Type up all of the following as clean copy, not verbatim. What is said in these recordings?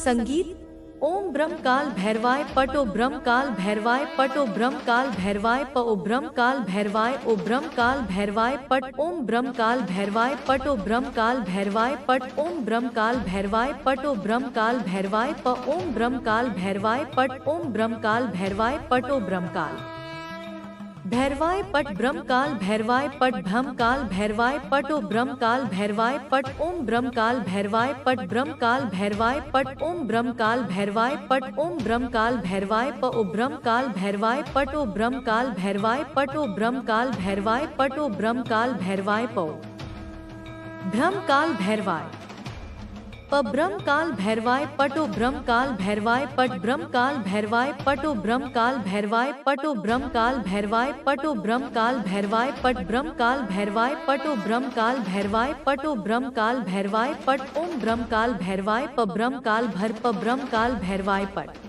संगीत। ओम ब्रह्म काल भैरवाय पट ओ ब्रह्म काल भैरवाय पट ओ ब्रह्म काल भैरवाय प ओ ब्रह्म काल भैरवाय ओ ब्रह्म काल भैरवाय पट ओम ब्रह्म काल भैरवाय पट ओ ब्रह्म काल भैरवाय पट ओम ब्रह्म काल भैरवाय पट ओ ब्रह्म काल भैरवाय प ओम ब्रह्म काल भैरवाय पट ओम ब्रह्म काल भैरवाय पट ओ ब्रह्म काल भैरवाय पट ब्रह्म काल भैरवाय पट ब्रह्म काल भैरवाय पट ओ ब्रह्म काल भैरवाय पट ओम ब्रह्म काल भैरवाय पट ब्रह्म काल भैरवाय पट ओम ब्रह्म काल भैरवाय पट ओम ब्रह्म काल भैरवाय प ओ ब्रह्म काल भैरवाय पट ओ ब्रह्म काल भैरवाय पट ओ ब्रह्म काल भैरवाय पट ओ ब्रह्म काल भैरवाय प ब्रह्म काल भैरवाय प ब्रह्म काल भैरवाय पट ओ ब्रह्म काल भैरवाय पट ब्रह्म काल भैरवाय पट ओ ब्रह्म काल भैरवाय पट ओ ब्रह्म काल भैरवाय पट ओ ब्रह्म काल भैरवाय पट ब्रह्म काल भैरवाय पट ओ ब्रह्म काल भैरवाय पट ओ ब्रह्म काल भैरवाय पट ओम ब्रह्म काल भैरवाय प ब्रह्म काल भर प ब्रह्म काल भैरवाय पट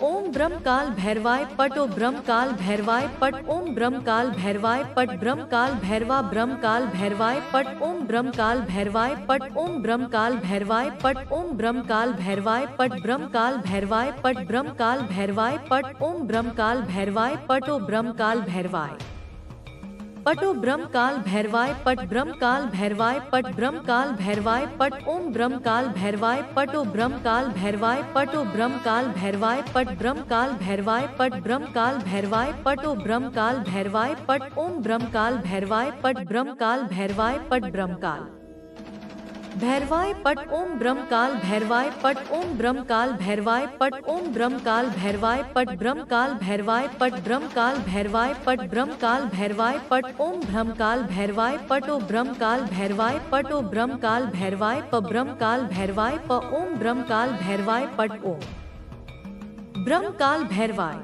ओम ब्रह्म काल भैरवाय पट ओ ब्रह्म काल भैरवाय पट ओम ब्रह्म काल भैरवाय पट ब्रह्म काल भैरवा ब्रह्म काल भैरवाय पट ओम ब्रह्म काल भैरवाय पट ओम ब्रह्म काल भैरवाय पट ओम ब्रह्म काल भैरवाय पट ब्रह्म काल भैरवाय पट ब्रह्म काल भैरवाय पट ओम ब्रह्म काल भैरवाय पट ओ ब्रह्म काल भैरवाय पट ओ ब्रह्म काल भैरवाय पट ब्रह्म काल भैरवाय पट ब्रह्म काल भैरवाय पट ओम ब्रह्म काल भैरवाय पट ओ ब्रह्म काल भैरवाय पट ओ ब्रह्म काल भैरवाय पट ब्रह्म काल भैरवाय पट ब्रह्म काल भैरवाय पट ओ ब्रह्म काल भैरवाय पट ओम ब्रह्म काल भैरवाय पट ब्रह्म काल भैरवाय पट ब्रह्म काल भैरवाय पट ओम ब्रह्म काल भैरवाय पट ओम ब्रह्म काल भैरवाय पट ओम ब्रह्म काल भैरवाय पट ब्रह्म काल भैरवाय पट ब्रह्म काल भैरवाय पट ब्रह्म काल भैरवाय पट ओम ब्रह्म काल भैरवाय पट ओ ब्रह्म काल भैरवाय पट ओ ब्रह्म काल भैरवाय प ब्रह्म काल भैरवाय प ओम ब्रह्म काल भैरवाय पट ओम ब्रह्म काल भैरवाय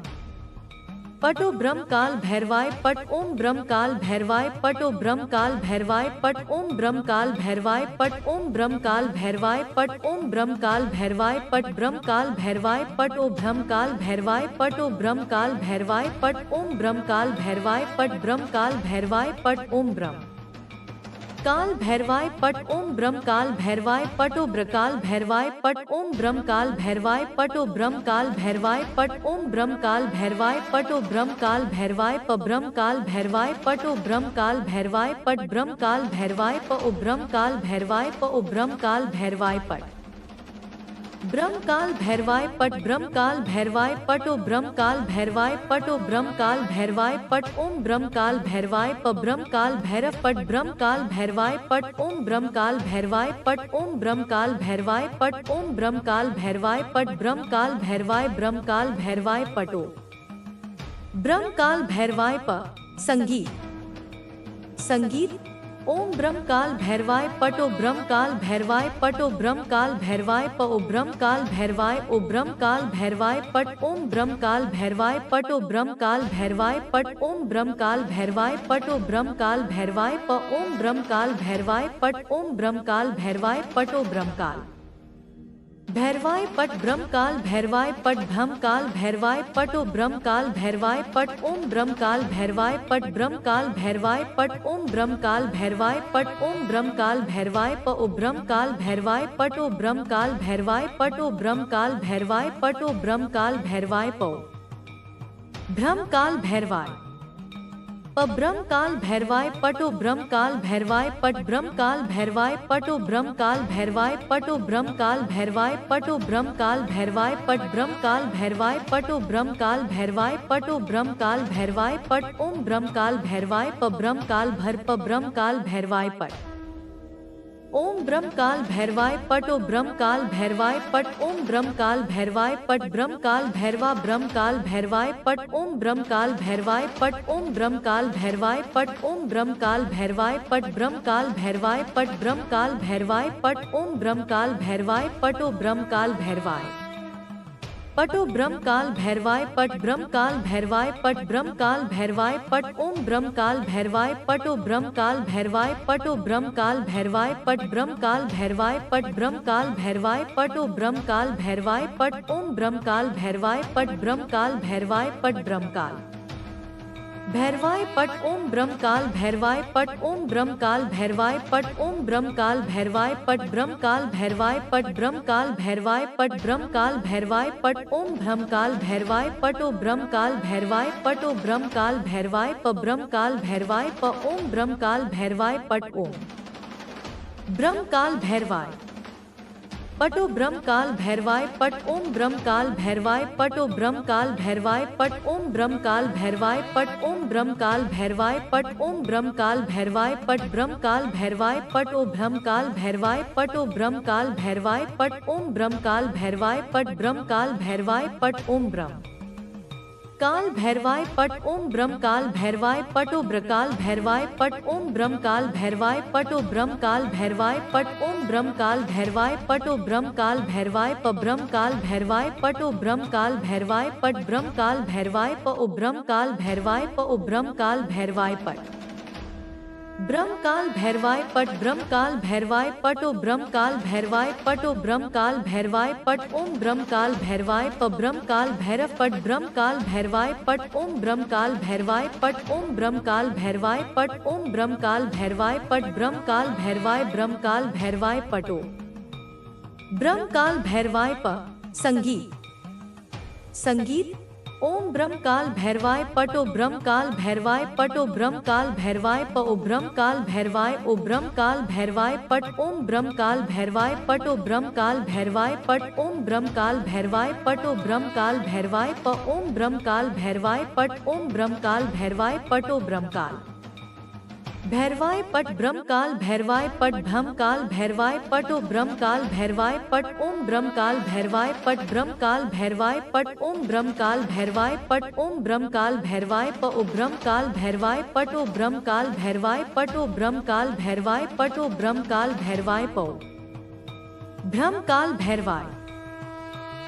पट ओ ब्रह्म काल भैरवाय पट ओम ब्रह्म काल भैरवाय पट ओ ब्रह्म काल भैरवाय पट ओम ब्रह्म काल भैरवाय पट ओम ब्रह्म काल भैरवाय पट ओम ब्रह्म काल भैरवाय पट ब्रह्म काल भैरवाय पट ओ ब्रह्म काल भैरवाय पट ओ ब्रह्म काल भैरवाय पट ओम ब्रह्म काल भैरवाय पट ब्रह्म काल भैरवाय पट ओम ब्रह्म काल भैरवाय पट ओम ब्रह्म काल भैरवाय पट ओ ब्रकाल भैरवाय पट ओम ब्रह्म काल भैरवाय पट ओ ब्रह्म काल भैरवाय पट ओम ब्रह्म काल भैरवाय पट ओ ब्रह्म काल भैरवाय प ब्रह्म काल भैरवाय पट ओ ब्रह्म काल भैरवाय पट ब्रह्म काल भैरवाय प ओ ब्रह्म काल भैरवाय प ओ ब्रह्म काल भैरवाय पट ब्रह्म काल भैरवाय पट ब्रह्म काल भैरवाय पट ओ ब्रह्म काल भैरवाय पट ओ ब्रह्म काल भैरवाय पट ओम ब्रह्म काल भैरवाय प ब्रह्म काल भैरव पट ब्रह्म काल भैरवाय पट ओम ब्रह्म काल भैरवाय पट ओम ब्रह्म काल भैरवाय पट ओम ब्रह्म काल भैरवाय पट ब्रह्म काल भैरवाय ब्रह्म काल भैरवाय पट ओ ब्रह्म काल भैरवाय प संगीत। संगीत। ओम ब्रह्म काल भैरवाय पट ओ ब्रह्म काल भैरवाय पट ओ ब्रह्म काल भैरवाय प ओ ब्रह्म काल भैरवाय ओ ब्रह्म काल भैरवाय पट ओम ब्रह्म काल भैरवाय पट ओ ब्रह्म काल भैरवाय पट ओम ब्रह्म काल भैरवाय पट ओ ब्रह्म काल भैरवाय प ओम ब्रह्म काल भैरवाय पट ओम ब्रह्म काल भैरवाय पट ओ ब्रह्म काल भैरवाय पट ब्रह्म काल भैरवाय पट ब्रह्म काल भैरवाय पट ओ ब्रह्म काल भैरवाय पट ओम ब्रह्म काल भैरवाय पट ब्रह्म काल भैरवाय पट ओम ब्रह्म काल भैरवाय पट ओम ब्रह्म काल भैरवाय प ओ ब्रह्म काल भैरवाय पट ओ ब्रह्म काल भैरवाय पट ओ ब्रह्म काल भैरवाय पट ओ ब्रह्म काल भैरवाय प ब्रह्म काल भैरवाय प ब्रह्म काल भैरवाय पट ओ ब्रह्म काल भैरवाय पट ब्रह्म काल भैरवाय पट ओ ब्रह्म काल भैरवाय पट ओ ब्रह्म काल भैरवाय पट ओ ब्रह्म काल भैरवाय पट ब्रह्म काल भैरवाय पट ओ ब्रह्म काल भैरवाय पट ओ ब्रह्म काल भैरवाय पट ओम ब्रह्म काल भैरवाय प ब्रह्म काल भर प ब्रह्म काल भैरवाय पट ओम ब्रह्म काल भैरवाय पट ओ ब्रह्म काल भैरवाय पट ओम ब्रह्म काल भैरवाय पट ब्रह्म काल भैरवा ब्रह्म काल भैरवाय पट ओम ब्रह्म काल भैरवाय पट ओम ब्रह्म काल भैरवाय पट ओम ब्रह्म काल भैरवाय पट ब्रह्म काल भैरवाय पट ब्रह्म काल भैरवाय पट ओम ब्रह्म काल भैरवाय पट ओ ब्रह्म काल भैरवाय पट ओ ब्रह्म काल भैरवाय पट ब्रह्म काल भैरवाय पट ब्रह्म काल भैरवाय पट ओम ब्रह्म काल भैरवाय पट ओ ब्रह्म काल भैरवाय पट ओ ब्रह्म काल भैरवाय पट ब्रह्म काल भैरवाय पट ब्रह्म काल भैरवाय पट ओ ब्रह्म काल भैरवाय पट ओम ब्रह्म काल भैरवाय पट ब्रह्म काल भैरवाय पट ब्रह्म काल भैरवाय पट ओम ब्रह्म काल भैरवाय पट ओम ब्रह्म काल भैरवाय पट ओम ब्रह्म काल भैरवाय पट ब्रह्म काल भैरवाय पट ब्रह्म काल भैरवाय पट ब्रह्म काल भैरवाय पट ओम ब्रह्म काल भैरवाय पट ओ ब्रह्म काल भैरवाय पट ओ ब्रह्म काल भैरवाय प ब्रह्म काल भैरवाय प ओम ब्रह्म काल भैरवाय पट ओम ब्रह्म काल भैरवाय पटो ब्रह्म काल भैरवाय पट ओम ब्रह्म काल भैरवाय पटो ब्रह्म काल भैरवाय पट ओम ब्रह्म काल भैरवाय पट ओम ब्रह्म काल भैरवाय पट ओम ब्रह्म काल भैरवाय पट ब्रह्म काल भैरवाय पट ओ ब्रह्म काल भैरवाय पट ओ ब्रह्म काल भैरवाय पट ओम ब्रह्म काल भैरवाय पट ब्रह्म काल भैरवाय पट ओम ब्रह्म काल भैरवाय पट ओम ब्रह्म काल भैरवाय पटो ब्रकाल भैरवाय पट ओम ब्रह्म काल भैरवाय पटो ब्रह्म काल भैरवाय पट ओम ब्रह्म काल भैरवाय पटो ब्रह्म काल भैरवाय प ब्रह्म काल भैरवाय पटो ब्रह्म काल भैरवाय पट ब्रह्म काल भैरवाय प ओ ब्रह्म काल भैरवाय प ओ ब्रह्म काल भैरवाय पट ब्रह्म काल भैरवाय पट ब्रह्म काल भैरवाय पटो ब्रह्म काल भैरवाय पटो ब्रह्म काल भैरवाय पट ओम ब्रह्म काल भैरवाय प ब्रह्म काल भैरव पट ब्रह्म काल भैरवाय पट ओम ब्रह्म काल भैरवाय पट ओम ब्रह्म काल भैरवाय पट ओम ब्रह्म काल भैरवाय पट ब्रह्म काल भैरवाय ब्रह्म काल भैरवाय पटो ब्रह्म काल भैरवाय प संगीत ओम ब्रह्म काल भैरवाय पटो ब्रह्म काल भैरवाय पटो ब्रह्म काल भैरवाय प ओ ब्रह्म काल भैरवाय ओ ब्रह्म काल भैरवाय पट ओम ब्रह्म काल भैरवाय पटो ब्रह्म काल भैरवाय पट ओम ब्रह्म काल भैरवाय पटो ब्रह्म काल भैरवाय प ओम ब्रह्म काल भैरवाय पट ओम ब्रह्म काल भैरवाय पटो ब्रह्म काल भैरवाय पट ब्रह्म काल भैरवाय पट ब्रह्म काल भैरवाय पटो ब्रह्म काल भैरवाय पट ओम ब्रह्म काल भैरवाय पट ब्रह्म काल भैरवाय पट ओम ब्रह्म काल भैरवाय पट ओम ब्रह्म काल भैरवाय प ओ ब्रह्म काल भैरवाय पटो ब्रह्म काल भैरवाय पटो ब्रह्म काल भैरवाय पटो ब्रह्म काल भैरवाय पो ब्रह्म काल भैरवाय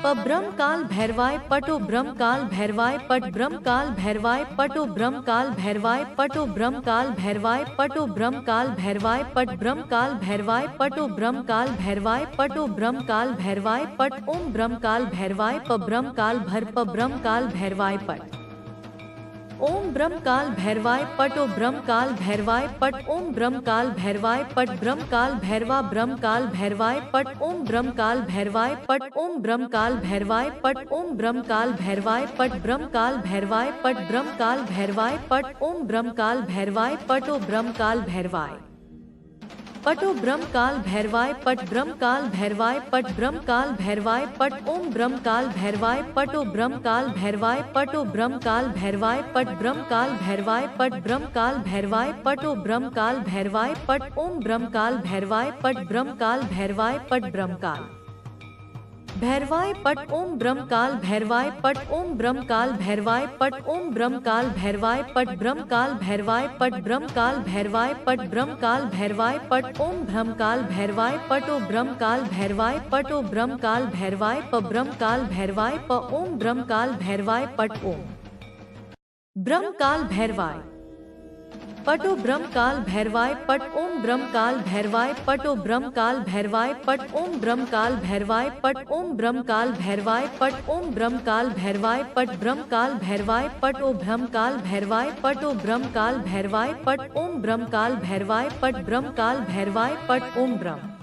प ब्रह्म काल भैरवाय पटो ब्रह्म काल भैरवाय पट ब्रह्म काल भैरवाय पटो ब्रह्म काल भैरवाय पटो ब्रह्म काल भैरवाय पटो ब्रह्म काल भैरवाय पट ब्रह्म काल भैरवाय पटो ब्रह्म काल भैरवाय पटो ब्रह्म काल भैरवाय पट ओम ब्रह्म काल भैरवाय प ब्रह्म काल भर प ब्रह्म काल भैरवाय पट ओम ब्रह्म काल भैरवाय पटो ब्रह्म काल भैरवाय पट ओम ब्रह्म काल भैरवाय पट ब्रह्म काल भैरवा ब्रह्म काल भैरवाय पट ओम ब्रह्म काल भैरवाय पट ओम ब्रह्म काल भैरवाय पट ओम ब्रह्म काल भैरवाय पट ब्रह्म काल भैरवाय पट ब्रह्म काल भैरवाय पट ओम ब्रह्म काल भैरवाय पटो ब्रह्म काल भैरवाय पटो ब्रह्म काल भैरवाय पट ब्रह्म काल भैरवाय पट ब्रह्म काल भैरवाय पट ओम ब्रह्म काल भैरवाय पटो ब्रह्म काल भैरवाय पटो ब्रह्म काल भैरवाय पट ब्रह्म काल भैरवाय पट ब्रह्म काल भैरवाय पटो ब्रह्म काल भैरवाय पट ओम ब्रह्म काल भैरवाय पट ब्रह्म काल भैरवाय पट ब्रह्म काल भैरवाय पट ओम ब्रह्म काल भैरवाय पट ओम ब्रह्म काल भैरवाय पट ओम ब्रह्म काल भैरवाय पट ब्रह्म काल भैरवाय पट ब्रह्म काल भैरवाय पट ब्रह्म काल भैरवाय पट ओम ब्रह्म काल भैरवाय पटो ब्रह्म काल भैरवाय पटो ब्रह्म काल भैरवाय प ब्रह्म काल भैरवाय प ओम ब्रह्म काल भैरवाय पट ओम ब्रह्म काल भैरवाय पटो ब्रह्म काल भैरवाय पट ओम ब्रह्म काल भैरवाय पटो ब्रह्म काल भैरवाय पट ओम ब्रह्म काल भैरवाय पट ओम ब्रह्म काल भैरवाय पट ओम ब्रह्म काल भैरवाय पट ब्रह्म काल भैरवाय पट ओ ब्रह्म काल भैरवाय पटो ब्रह्म काल भैरवाय पट ओम ब्रह्म काल भैरवाय पट ब्रह्म काल भैरवाय पट ओम ब्रह्म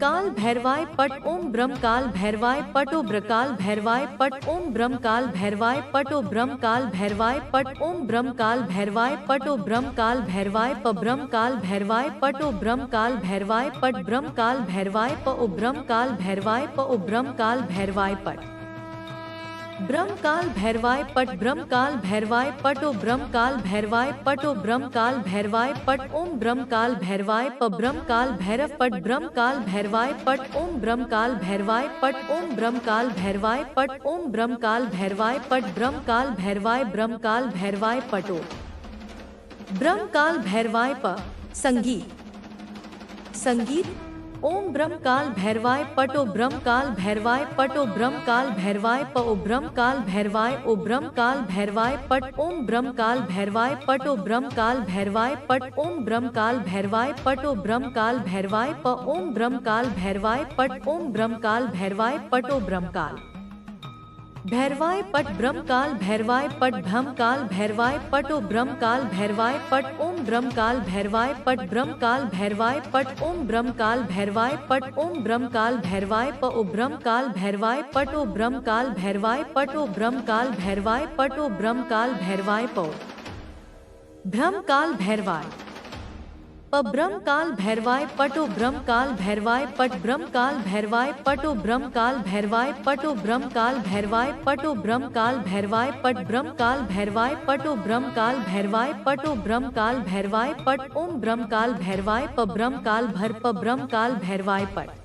काल भैरवाय पट ओम ब्रह्म काल भैरवाय पटो ब्रकाल भैरवाय पट ओम ब्रह्म काल भैरवाय पटो ब्रह्म काल भैरवाय पट ओम ब्रह्म काल भैरवाय पटो ब्रह्म काल भैरवाय प ब्रह्म काल भैरवाय पटो ब्रह्म काल भैरवाय पट ब्रह्म काल भैरवाय प ओ ब्रह्म काल भैरवाय प ओ ब्रह्म काल भैरवाय पट ब्रह्म काल भैरवाय पट ब्रह्म काल भैरवाय पटो ब्रह्म काल भैरवाय पटो ब्रह्म काल भैरवाय पट ओम ब्रह्म काल भैरवाय प ब्रह्म काल भैरव पट ब्रह्म काल भैरवाय पट ओम ब्रह्म काल भैरवाय पट ओम ब्रह्म काल भैरवाय पट ओम ब्रह्म काल भैरवाय पट ब्रह्म काल भैरवाय ब्रह्म काल भैरवाय पटो ब्रह्म काल भैरवाय प संगीत ओम ब्रह्म काल भैरवाय पटो ब्रह्म काल भैरवाय पटो ब्रह्म काल भैरवाय प ओ ब्रह्म काल भैरवाय ओ ब्रह्म काल भैरवाय पट ओम ब्रह्म काल भैरवाय पटो ब्रह्म काल भैरवाय पट ओम ब्रह्म काल भैरवाय पटो ब्रह्म काल भैरवाय प ओम ब्रह्म काल भैरवाय पट ओम ब्रह्म काल भैरवाय पटो ब्रह्म काल भैरवाय पट ब्रह्म काल भैरवाय पट ब्रह्म काल भैरवाय पट ओ ब्रह्म काल भैरवाय पट ओम ब्रह्म काल भैरवाय पट ब्रह्म काल भैरवाय पट ओम ब्रह्म काल भैरवाय पट ओम ब्रह्म काल भैरवाय प ओ ब्रह्म काल भैरवाय पट ओ ब्रह्म काल भैरवाय पट ओ ब्रह्म काल भैरवाय पट ओ ब्रह्म काल भैरवाय प ब्रह्म काल भैरवाय प ब्रह्म काल भैरवाय पटो ब्रह्म काल भैरवाय पट ब्रह्म काल भैरवाय पटो ब्रह्म काल भैरवाय पटो ब्रह्म काल भैरवाय पटो ब्रह्म काल भैरवाय पट ब्रह्म काल भैरवाय पटो ब्रह्म काल भैरवाय पटो ब्रह्म काल भैरवाय पट ओम ब्रह्म काल भैरवाय प ब्रह्म काल भर प ब्रह्म काल भैरवाय पट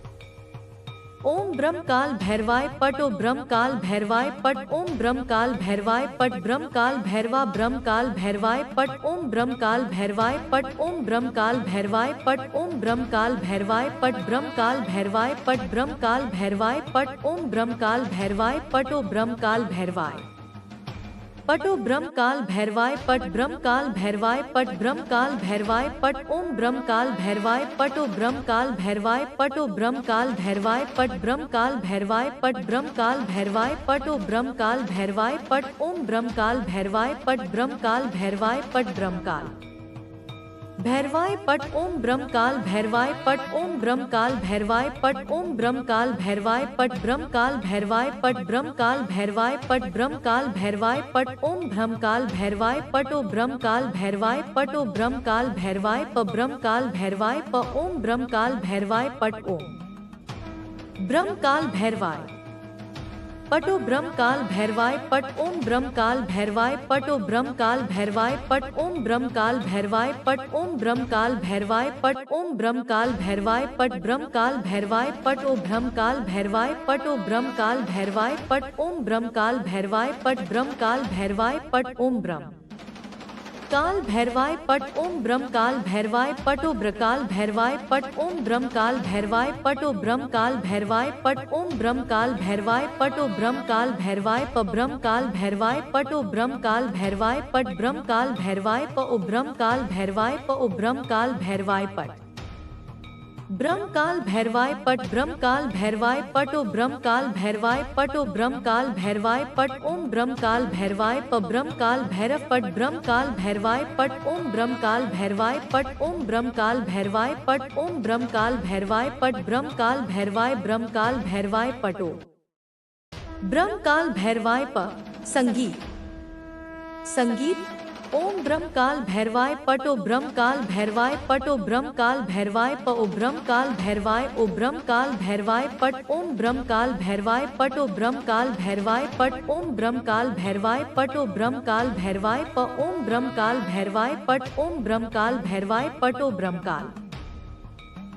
ओम ब्रह्म काल भैरवाय पट ओ ब्रह्म काल भैरवाय पट ओम ब्रह्म काल भैरवाय पट ब्रह्म काल भैरवा ब्रह्म काल भैरवाय पट ओम ब्रह्म काल भैरवाय पट ओम ब्रह्म काल भैरवाय पट ओम ब्रह्म काल भैरवाय पट ब्रह्म काल भैरवाय पट ब्रह्म काल भैरवाय पट ओम ब्रह्म काल भैरवाय पट ओ ब्रह्म काल भैरवाय पटो ब्रह्म काल भैरवाय पट ब्रह्म काल भैरवाय पट ब्रह्म काल भैरवाय पट ओम ब्रह्म काल भैरवाय पटो ब्रह्म काल भैरवाय पटो ब्रह्म काल भैरवाय पट ब्रह्म काल भैरवाय पट ब्रह्म काल भैरवाय पटो ब्रह्म काल भैरवाय पट ओम ब्रह्म काल भैरवाय पट ब्रह्म काल भैरवाय पट ब्रह्म काल भैरवाय पट ओम ब्रह्म काल भैरवाय पट ओम ब्रह्म काल भैरवाय पट ओम ब्रह्म काल भैरवाय पट ब्रह्म काल भैरवाय पट ब्रह्म काल भैरवाय पट ब्रह्म काल भैरवाय पट ओम ब्रह्म काल भैरवाय पट ओ ब्रह्म काल भैरवाय पट ओ ब्रह्म काल भैरवाय प ब्रह्म काल भैरवाय प ओम ब्रह्म काल भैरवाय पट ओम ब्रह्म काल भैरवाय पटो ब्रह्म काल भैरवाय पट ओम ब्रह्म काल भैरवाय पटो ब्रह्म काल भैरवाय पट ओम ब्रह्म काल भैरवाय पट ओम ब्रह्म काल भैरवाय पट ओम ब्रह्म काल भैरवाय पट ब्रह्म काल भैरवाय पट ओ ब्रह्म काल भैरवाय पट ओ ब्रह्म काल भैरवाय पट ओम ब्रह्म काल भैरवाय पट ब्रह्म काल भैरवाय पट ओम ब्रह्म काल भैरवाय पट ओम ब्रह्म काल भैरवाय पटो ब्रकाल भैरवाय पट ओम ब्रह्म काल भैरवाय पटो ब्रह्म काल भैरवाय पट ओम ब्रह्म काल भैरवाय पटो ब्रह्म काल भैरवाय प ब्रह्म काल भैरवाय पटो ब्रह्म काल भैरवाय पट ब्रह्म काल भैरवाय प ओ ब्रह्म काल भैरवाय प ओ ब्रह्म काल भैरवाय पट ब्रह्म काल भैरवाय पट ब्रह्म काल भैरवाय पटो ब्रह्म काल भैरवाय पटो ब्रह्म काल भैरवाय पट ओम ब्रह्म काल भैरवाय प ब्रह्म काल भैरव पट ब्रह्म काल भैरवाय पट ओम ब्रह्म काल भैरवाय पट ओम ब्रह्म काल भैरवाय पट ओम ब्रह्म काल भैरवाय पट ब्रह्म काल भैरवाय ब्रह्म काल भैरवाय पटो ब्रह्म काल भैरवाय प संगीत संगीत ओम ब्रह्म काल भैरवाय पटो ब्रह्म काल भैरवाय पटो ब्रह्म काल भैरवाय प ओ ब्रह्म काल भैरवाय ओ ब्रह्म काल भैरवाय पट ओम ब्रह्म काल भैरवाय पटो ब्रह्म काल भैरवाय पट ओम ब्रह्म काल भैरवाय पटो ब्रह्म काल भैरवाय प ओम ब्रह्म काल भैरवाय पट ओम ब्रह्म काल भैरवाय पटो ब्रह्म काल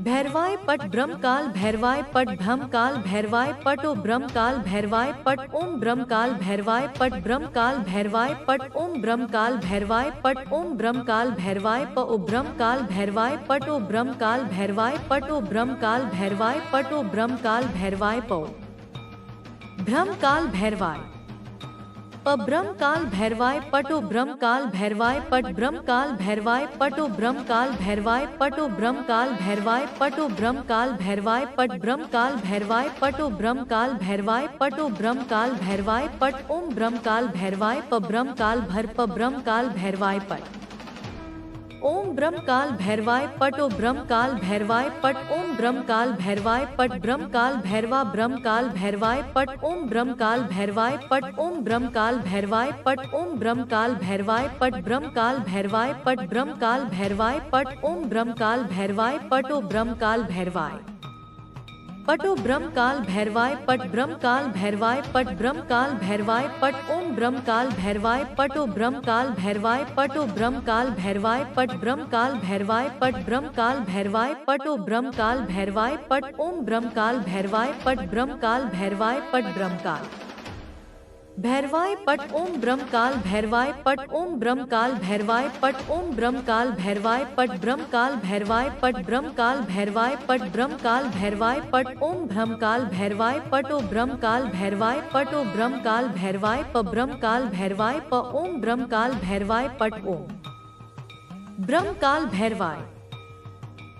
भैरवाय पट ब्रह्म काल भैरवाय पट ब्रह्म काल भैरवाय पटो ब्रह्म काल भैरवाय पट ओम ब्रह्म काल भैरवाय पट ब्रह्म काल भैरवाय पट ओम ब्रह्म काल भैरवाय पट ओम ब्रह्म काल भैरवाय प ओ ब्रह्म काल भैरवाय पटो ब्रह्म काल भैरवाय पटो ब्रह्म काल भैरवाय पटो ब्रह्म काल भैरवाय प ब्रह्म काल भैरवाय प ब्रह्म काल भैरवाय पटो ब्रह्म काल भैरवाय पट ब्रह्म काल भैरवाय पटो ब्रह्म काल भैरवाय पटो ब्रह्म काल भैरवाय पटो ब्रह्म काल भैरवाय पट ब्रह्म काल भैरवाय पटो ब्रह्म काल भैरवाय पटो ब्रह्म काल भैरवाय पट ओम ब्रह्म काल भैरवाय प ब्रह्म काल भर प ब्रह्म काल भैरवाय पट ओम ब्रह्म काल भैरवाय पटो ब्रह्म काल भैरवाय पट ओम ब्रह्म काल भैरवाय पट ब्रह्म काल भैरवा ब्रह्म काल भैरवाय पट ओम ब्रह्म काल भैरवाय पट ओम ब्रह्म काल भैरवाय पट ओम ब्रह्म काल भैरवाय पट ब्रह्म काल भैरवाय पट ब्रह्म काल भैरवाय पट ओम ब्रह्म काल भैरवाय पटो ब्रह्म काल भैरवाय पटो ब्रह्म काल भैरवाय पट ब्रह्म काल भैरवाय पट ब्रह्म काल भैरवाय पट ओम ब्रह्म काल भैरवाय पटो ब्रह्म काल भैरवाय पटो ब्रह्म काल भैरवाय पट ब्रह्म काल भैरवाय पट ब्रह्म काल भैरवाय पटो ब्रह्म काल भैरवाय पट ओम ब्रह्म काल भैरवाय पट ब्रह्म काल भैरवाय पट ब्रह्म काल भैरवाय पट ओम ब्रह्म काल भैरवाय पट ओम ब्रह्म काल भैरवाय पट ओम ब्रह्म काल भैरवाय पट ब्रह्म काल भैरवाय पट ब्रह्म काल भैरवाय पट ब्रह्म काल भैरवाय पट ओम ब्रह्म काल भैरवाय पटो ब्रह्म काल भैरवाय पटो ब्रह्म काल भैरवाय प ब्रह्म काल भैरवाय प ओम ब्रह्म काल भैरवाय पट ओम ब्रह्म काल भैरवाय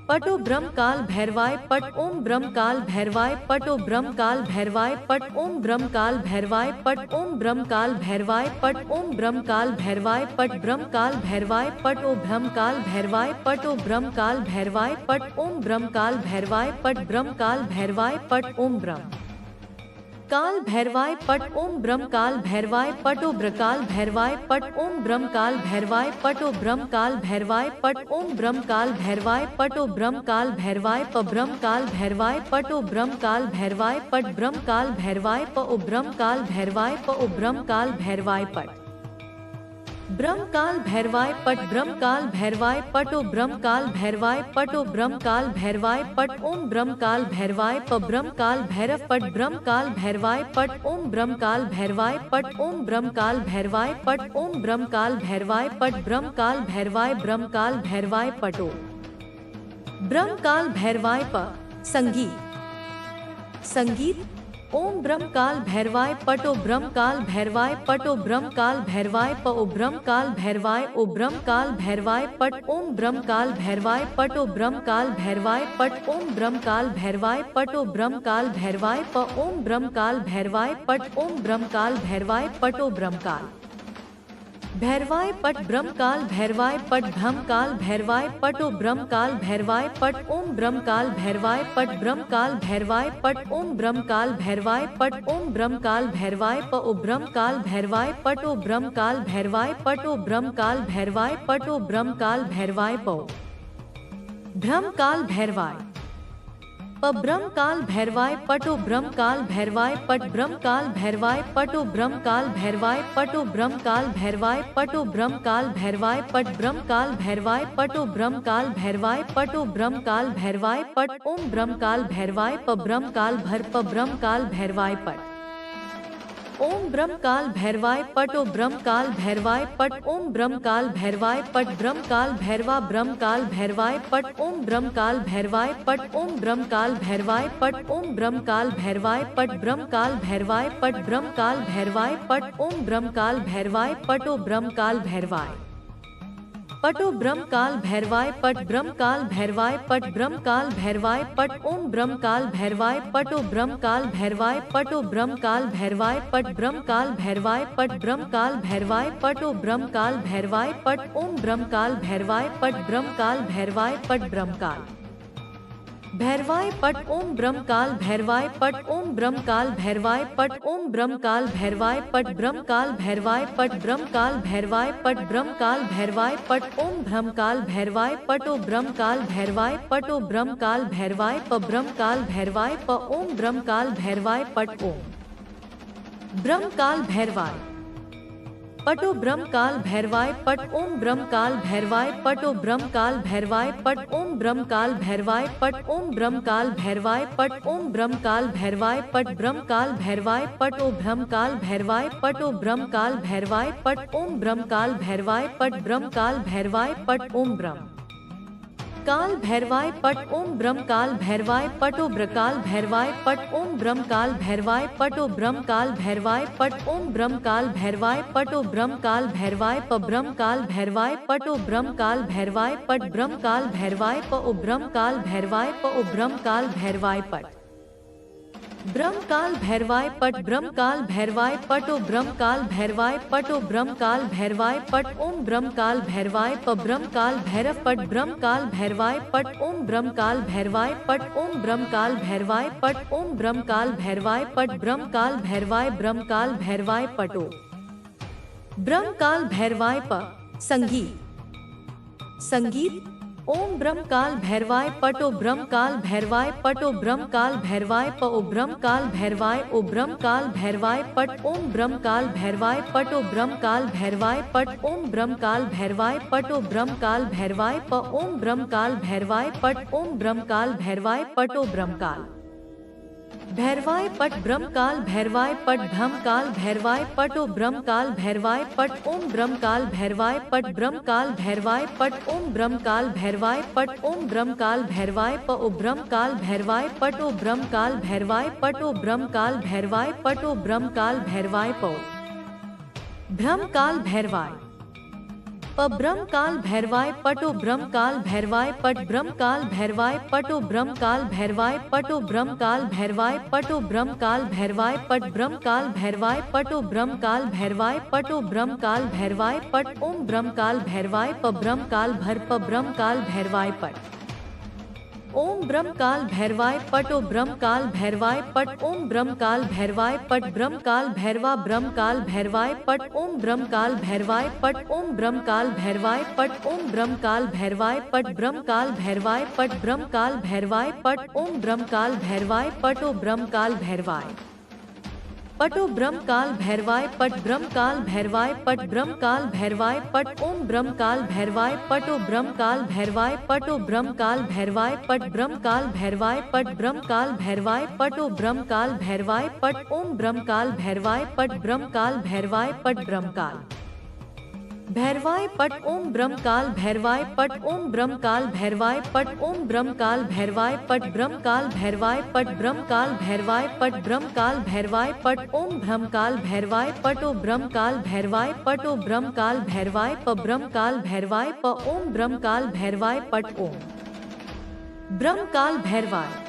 पटो ब्रह्म काल भैरवाय पट ओम ब्रह्म काल भैरवाय पटो ब्रह्म काल भैरवाय पट ओम ब्रह्म काल भैरवाय पट ओम ब्रह्म काल भैरवाय पट ओम ब्रह्म काल भैरवाय पट ब्रह्म काल भैरवाय पट ओ ब्रह्म काल भैरवाय पट ओ ब्रह्म काल भैरवाय पट ओम ब्रह्म काल भैरवाय पट ब्रह्म काल भैरवाय पट ओम ब्रह्म काल भैरवाय पट ओम ब्रह्म काल भैरवाय पटो ब्रकाल भैरवाय पट ओम ब्रह्म काल भैरवाय पटो ब्रह्म काल भैरवाय पट ओम ब्रह्म काल भैरवाय पटो ब्रह्म काल भैरवाय प ब्रह्म काल भैरवाय पटो ब्रह्म काल भैरवाय पट ब्रह्म काल भैरवाय प ओ ब्रह्म काल भैरवाय प ओ ब्रह्म काल भैरवाय पट ब्रह्म काल भैरवाय पट ब्रह्म काल भैरवाय पटो ब्रह्म काल भैरवाय पटो ब्रह्म काल भैरवाय पट ओम ब्रह्म काल भैरवाय प ब्रह्म काल भैरव पट ब्रह्म काल भैरवाय पट ओम ब्रह्म काल भैरवाय पट ओम ब्रह्म काल भैरवाय पट ओम ब्रह्म काल भैरवाय पट ब्रह्म काल भैरवाय ब्रह्म काल भैरवाय पटो ब्रह्म काल भैरवाय प संगीत ओम ब्रह्म काल भैरवाय पटो ब्रह्म काल भैरवाय पटो ब्रह्म काल भैरवाय प ओ ब्रह्म काल भैरवाय ओ ब्रह्म काल भैरवाय पट ओम ब्रह्म काल भैरवाय पटो ब्रह्म काल भैरवाय पट ओम ब्रह्म काल भैरवाय पटो ब्रह्म काल भैरवाय प ओम ब्रह्म काल भैरवाय पट ओम ब्रह्म काल भैरवाय पटो ब्रह्म काल भैरवाय पट ब्रह्म काल भैरवाय पट ब्रह्म काल भैरवाय पटो ब्रह्म काल भैरवाय पट ओम ब्रह्म काल भैरवाय पट ब्रह्म काल भैरवाय पट ओम ब्रह्म काल भैरवाय पट ओम ब्रह्म काल भैरवाय प ओ ब्रह्म काल भैरवाय पटो ब्रह्म काल भैरवाय पटो ब्रह्म काल भैरवाय पटो ब्रह्म काल भैरवाय पो ब्रह्म काल भैरवाय प ब्रह्म काल भैरवाय पटो ब्रह्म काल भैरवाय पट ब्रह्म काल भैरवाय पटो ब्रह्म काल भैरवाय पटो ब्रह्म काल भैरवाय पटो ब्रह्म काल भैरवाय पट ब्रह्म काल भैरवाय पटो ब्रह्म काल भैरवाय पटो ब्रह्म काल भैरवाय पट ओम ब्रह्म काल भैरवाय प ब्रह्म काल भर प ब्रह्म काल भैरवाय पट ओम ब्रह्म काल भैरवाय पटो ब्रह्म काल भैरवाय पट ओम ब्रह्म काल भैरवाय पट ब्रह्म काल भैरवा ब्रह्म काल भैरवाय पट ओम ब्रह्म काल भैरवाय पट ओम ब्रह्म काल भैरवाय पट ओम ब्रह्म काल भैरवाय पट ब्रह्म काल भैरवाय पट ब्रह्म काल भैरवाय पट ओम ब्रह्म काल भैरवाय पटो ब्रह्म काल भैरवाय पटो ब्रह्म काल भैरवाय पट ब्रह्म काल भैरवाय पट ब्रह्म काल भैरवाय पट ओम ब्रह्म काल भैरवाय पटो ब्रह्म काल भैरवाय पटो ब्रह्म काल भैरवाय पट ब्रह्म काल भैरवाय पट ब्रह्म काल भैरवाय पटो ब्रह्म काल भैरवाय पट ओम ब्रह्म काल भैरवाय पट ब्रह्म काल भैरवाय पट ब्रह्म काल भैरवाय पट ओम ब्रह्म काल भैरवाय पट ओम ब्रह्म काल भैरवाय पट ओम ब्रह्म काल भैरवाय पट ब्रह्म काल भैरवाय पट ब्रह्म काल भैरवाय पट ब्रह्म काल भैरवाय पट ओम ब्रह्म काल भैरवाय पटो ब्रह्म काल भैरवाय पटो ब्रह्म काल भैरवाय प ब्रह्म काल भैरवाय प ओम ब्रह्म काल भैरवाय पट ओम ब्रह्म काल भैरवाय पटो ब्रह्म काल भैरवाय पट ओम ब्रह्म काल भैरवाय पटो ब्रह्म काल भैरवाय पट ओम ब्रह्म काल भैरवाय पट ओम ब्रह्म काल भैरवाय पट ओम ब्रह्म काल भैरवाय पट ब्रह्म काल भैरवाय पट ओ ब्रह्म काल भैरवाय पटो ब्रह्म काल भैरवाय पट ओम ब्रह्म काल भैरवाय पट ब्रह्म काल भैरवाय पट ओम ब्रह्म काल भैरवाय पट ओम ब्रह्म काल भैरवाय पटो ब्रकाल भैरवाय पट ओम ब्रह्म काल भैरवाय पटो ब्रह्म काल भैरवाय पट ओम ब्रह्म काल भैरवाय पटो ब्रह्म काल भैरवाय प ब्रह्म काल भैरवाय पटो ब्रह्म काल भैरवाय पट ब्रह्म काल भैरवाय प ओ ब्रह्म काल भैरवाय प ओ ब्रह्म काल भैरवाय पट ब्रह्म काल भैरवाय पट ब्रह्म काल भैरवाय पटो ब्रह्म काल भैरवाय पटो ब्रह्म काल भैरवाय पट ओम ब्रह्म काल भैरवाय प ब्रह्म काल भैरव पट ब्रह्म काल भैरवाय पट ओम ब्रह्म काल भैरवाय पट ओम ब्रह्म काल भैरवाय पट ओम ब्रह्म काल भैरवाय पट ब्रह्म काल भैरवाय ब्रह्म काल भैरवाय पटो ब्रह्म काल भैरवाय प संगीत ओम ब्रह्म काल भैरवाय पटो ब्रह्म काल भैरवाय पटो ब्रह्म काल भैरवाय प ओ ब्रह्म काल भैरवाय ओ ब्रह्म काल भैरवाय पट ओम ब्रह्म काल भैरवाय पटो ब्रह्म काल भैरवाय पट ओम ब्रह्म काल भैरवाय पटो ब्रह्म काल भैरवाय प ओम ब्रह्म काल भैरवाय पट ओम ब्रह्म काल भैरवाय पटो ब्रह्म काल भैरवाय पट ब्रह्म काल भैरवाय पट ब्रह्म काल भैरवाय पटो ब्रह्म काल भैरवाय पट ओम ब्रह्म काल भैरवाय पट ब्रह्म काल भैरवाय पट ओम ब्रह्म काल भैरवाय पट ओम ब्रह्म काल भैरवाय प ओ ब्रह्म काल भैरवाय पटो ब्रह्म काल भैरवाय पटो ब्रह्म काल भैरवाय पटो ब्रह्म काल भैरवाय प ब्रह्म काल भैरवाय प ब्रह्म काल भैरवाय पटो ब्रह्म काल भैरवाय पट ब्रह्म काल भैरवाय पटो ब्रह्म काल भैरवाय पटो ब्रह्म काल भैरवाय पटो ब्रह्म काल भैरवाय पट ब्रह्म काल भैरवाय पटो ब्रह्म काल भैरवाय पटो ब्रह्म काल भैरवाय पट ओम ब्रह्म काल भैरवाय प ब्रह्म काल भर प ब्रह्म काल भैरवाय पट ओम ब्रह्म काल भैरवाय पटो ब्रह्म काल भैरवाय पट ओम ब्रह्म काल भैरवाय पट ब्रह्म काल भैरवा ब्रह्म काल भैरवाय पट ओम ब्रह्म काल भैरवाय पट ओम ब्रह्म काल भैरवाय पट ओम ब्रह्म काल भैरवाय पट ब्रह्म काल भैरवाय पट ब्रह्म काल भैरवाय पट ओम ब्रह्म काल भैरवाय पटो ब्रह्म काल भैरवाय पटो ब्रह्म काल भैरवाय पट ब्रह्म काल भैरवाय पट ब्रह्म काल भैरवाय पट ओम ब्रह्म काल भैरवाय पटो ब्रह्म काल भैरवाय पटो ब्रह्म काल भैरवाय पट ब्रह्म काल भैरवाय पट ब्रह्म काल भैरवाय पटो ब्रह्म काल भैरवाय पट ओम ब्रह्म काल भैरवाय पट ब्रह्म काल भैरवाय पट ब्रह्म काल भैरवाय पट ओम ब्रह्म काल भैरवाय पट ओम ब्रह्म काल भैरवाय पट ओम ब्रह्म काल भैरवाय पट ब्रह्म काल भैरवाय पट ब्रह्म काल भैरवाय पट ब्रह्म काल भैरवाय पट ओम ब्रह्म काल भैरवाय पटो ब्रह्म काल भैरवाय पटो ब्रह्म काल भैरवाय प ब्रह्म काल भैरवाय प ओम ब्रह्म काल भैरवाय पट ओम ब्रह्म काल भैरवाय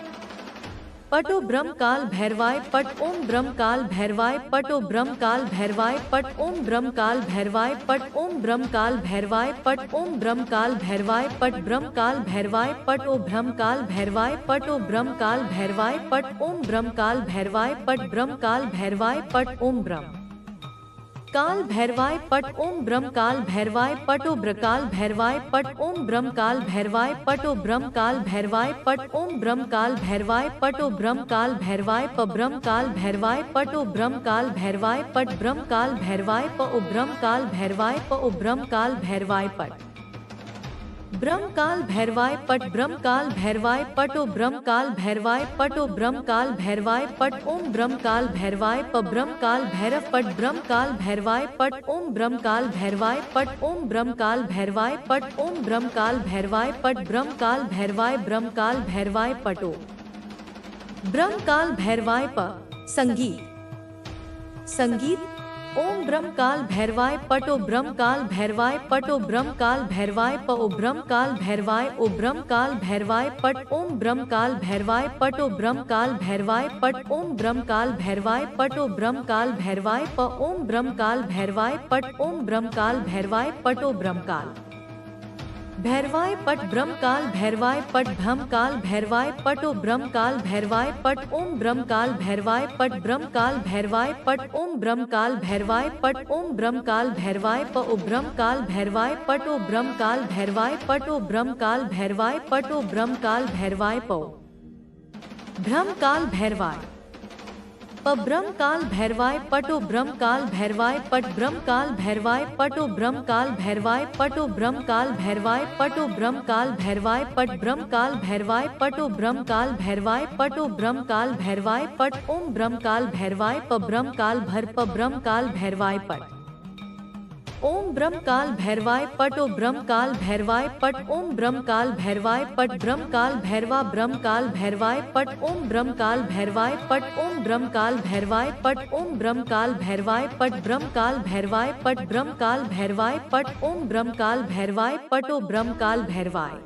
पटो ब्रह्म काल भैरवाय पट ओम ब्रह्म काल भैरवाय पटो ब्रह्म काल भैरवाय पट ओम ब्रह्म काल भैरवाय पट ओम ब्रह्म काल भैरवाय पट ओम ब्रह्म काल भैरवाय पट ब्रह्म काल भैरवाय पटो ब्रह्म काल भैरवाय पटो ब्रह्म काल भैरवाय पट ओम ब्रह्म काल भैरवाय पट ब्रह्म काल भैरवाय पट ओम ब्रह्म काल भैरवाय पट ओम ब्रह्म काल भैरवाय पटो ब्रकाल भैरवाय पट ओम ब्रह्म काल भैरवाय पटो ब्रह्म काल भैरवाय पट ओम ब्रह्म काल भैरवाय पटो ब्रह्म काल भैरवाय प ब्रह्म काल भैरवाय पटो ब्रह्म काल भैरवाय पट ब्रह्म काल भैरवाय प ओ ब्रह्म काल भैरवाय प ओ ब्रह्म काल भैरवाय पट ब्रह्म काल भैरवाय पट ब्रह्म काल भैरवाय पटो ब्रह्म काल भैरवाय पटो ब्रह्म काल भैरवाय पट ओम ब्रह्म काल भैरवाय प ब्रह्म काल भैरव पट ब्रह्म काल भैरवाय पट ओम ब्रह्म काल भैरवाय पट ओम ब्रह्म काल भैरवाय पट ओम ब्रह्म काल भैरवाय पट ब्रह्म काल भैरवाय ब्रह्म काल भैरवाय पटो ब्रह्म काल भैरवाय प संगीत संगीत ओम ब्रह्म काल भैरवाय पटो ब्रह्म काल भैरवाय पटो ब्रह्म काल भैरवाय प ओ ब्रह्म काल भैरवाय ओ ब्रह्म काल भैरवाय पट ओम ब्रह्म काल भैरवाय पटो ब्रह्म काल भैरवाय पट ओम ब्रह्म काल भैरवाय पटो ब्रह्म काल भैरवाय प ओम ब्रह्म काल भैरवाय पट ओम ब्रह्म काल भैरवाय पटो ब्रह्म काल भैरवाय पट ब्रह्म काल भैरवाय पट ब्रह्म काल भैरवाय पटो ब्रह्म काल भैरवाय पट ओम ब्रह्म काल भैरवाय पट ब्रह्म काल भैरवाय पट ओम ब्रह्म काल भैरवाय पट ओम ब्रह्म काल भैरवाय प ओ ब्रह्म काल भैरवाय पटो ब्रह्म काल भैरवाय पटो ब्रह्म काल भैरवाय पटो ब्रह्म काल भैरवाय पो ब्रह्म काल भैरवाय प ब्रह्म काल भैरवाय पटो ब्रह्म काल भैरवाय पट ब्रह्म काल भैरवाय पटो ब्रह्म काल भैरवाय पटो ब्रह्म काल भैरवाय पटो ब्रह्म काल भैरवाय पट ब्रह्म काल भैरवाय पटो ब्रह्म काल भैरवाय पटो ब्रह्म काल भैरवाय पट ओम ब्रह्म काल भैरवाय प ब्रह्म काल भर प ब्रह्म काल भैरवाय पट ओम ब्रह्म काल भैरवाय पटो ब्रह्म काल भैरवाय पट ओम ब्रह्म काल भैरवाय पट ब्रह्म काल भैरवा ब्रह्म काल भैरवाय पट ओम ब्रह्म काल भैरवाय पट ओम ब्रह्म काल भैरवाय पट ओम ब्रह्म काल भैरवाय पट ब्रह्म काल भैरवाय पट ब्रह्म काल भैरवाय पट ओम ब्रह्म काल भैरवाय पटो ब्रह्म काल भैरवाय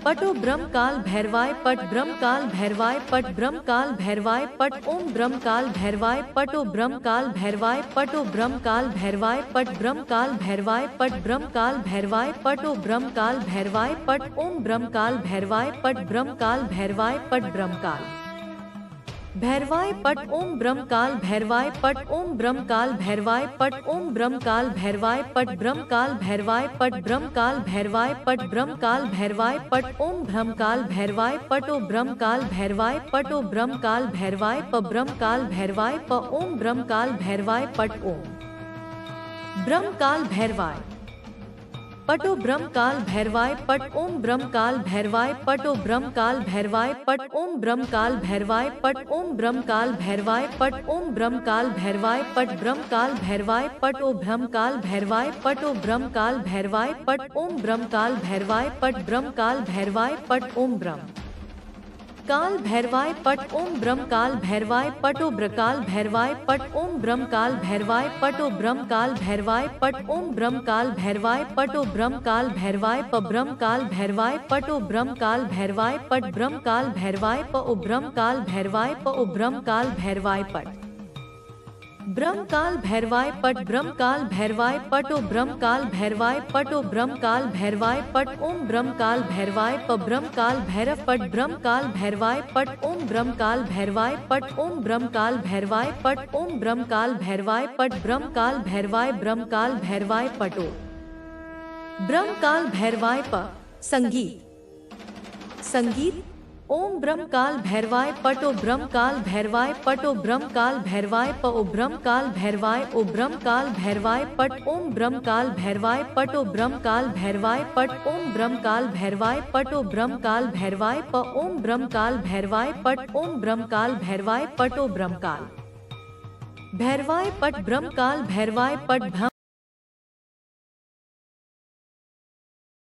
पटो ब्रह्म काल भैरवाय पट ब्रह्म काल भैरवाय पट ब्रह्म काल भैरवाय पट ओम ब्रह्म काल भैरवाय पटो ब्रह्म काल भैरवाय पटो ब्रह्म काल भैरवाय पट ब्रह्म काल भैरवाय पट ब्रह्म काल भैरवाय पटो ब्रह्म काल भैरवाय पट ओम ब्रह्म काल भैरवाय पट ब्रह्म काल भैरवाय पट ब्रह्म काल भैरवाय पट ओम ब्रह्म काल भैरवाय पट ओम ब्रह्म काल भैरवाय पट ओम ब्रह्म काल भैरवाय पट ब्रह्म काल भैरवाय पट ब्रह्म काल भैरवाय पट ब्रह्म काल भैरवाय पट ओम ब्रह्म काल भैरवाय पटो ब्रह्म काल भैरवाय पटो ब्रह्म काल भैरवाय प ब्रह्म काल भैरवाय प ओम ब्रह्म काल भैरवाय पट ओम ब्रह्म काल भैरवाय पटो ब्रह्म काल भैरवाय पट ओम ब्रह्म काल भैरवाय पटो ब्रह्म काल भैरवाय पट ओम ब्रह्म काल भैरवाय पट ओम ब्रह्म काल भैरवाय पट ओम ब्रह्म काल भैरवाय पट ब्रह्म काल भैरवाय पट ओ ब्रह्म काल भैरवाय पटो ब्रह्म काल भैरवाय पट ओम ब्रह्म काल भैरवाय पट ब्रह्म काल भैरवाय पट ओम ब्रह्म काल भैरवाय पट ओम ब्रह्म काल भैरवाय पटो ब्रकाल भैरवाय पट ओम ब्रह्म काल भैरवाय पटो ब्रह्म काल भैरवाय पट ओम ब्रह्म काल भैरवाय पटो ब्रह्म काल भैरवाय प ब्रह्म काल भैरवाय पटो ब्रह्म काल भैरवाय पट ब्रह्म काल भैरवाय प ओ ब्रह्म काल भैरवाय प ओ ब्रह्म काल भैरवाय पट ब्रह्म काल भैरवाय पट ब्रह्म काल भैरवाय पटो ब्रह्म काल भैरवाय पटो ब्रह्म काल भैरवाय पट ओम ब्रह्म काल भैरवाय प ब्रह्म काल भैरव पट ब्रह्म काल भैरवाय पट ओम ब्रह्म काल भैरवाय पट ओम ब्रह्म काल भैरवाय पट ओम ब्रह्म काल भैरवाय पट ब्रह्म काल भैरवाय ब्रह्म काल भैरवाय पटो ब्रह्म काल भैरवाय प संगीत ओम ब्रह्म काल भैरवाय पटो ब्रह्म काल भैरवाय पटो ब्रह्म काल भैरवाय प ओ ब्रह्म काल भैरवाय ओ ब्रह्म काल भैरवाय पट ओम ब्रह्म काल भैरवाय पटो ब्रह्म काल भैरवाय पट ओम ब्रह्म काल भैरवाय पटो ब्रह्म काल भैरवाय प ओम ब्रह्म काल भैरवाय पट ओम ब्रह्म काल भैरवाय पटो ब्रह्म काल भैरवाय पट ब्रह्म काल भैरवाय पट